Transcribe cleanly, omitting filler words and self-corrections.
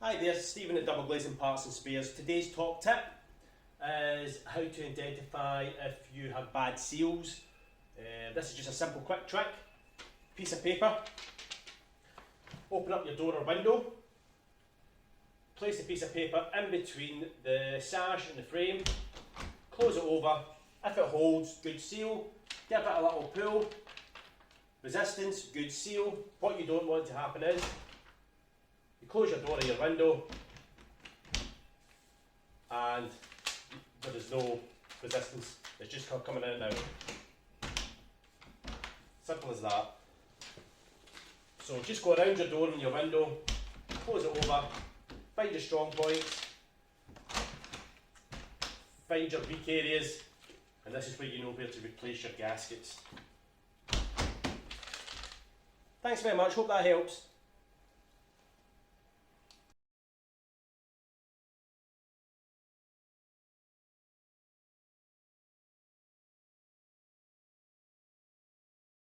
Hi there, Stephen at Double Glazing Parts and Spares. Today's top tip is how to identify if you have bad seals. This is just a simple quick trick. Piece of paper, open up your door or window, place the piece of paper in between the sash and the frame, close it over. If it holds, good seal. Give it a little pull. Resistance, good seal. What you don't want to happen is you close your door or your window and there is no resistance, it's just coming in and out. Simple as that. So just go around your door and your window, close it over, find your strong points, find your weak areas, and this is where you know where to replace your gaskets. Thanks very much, hope that helps.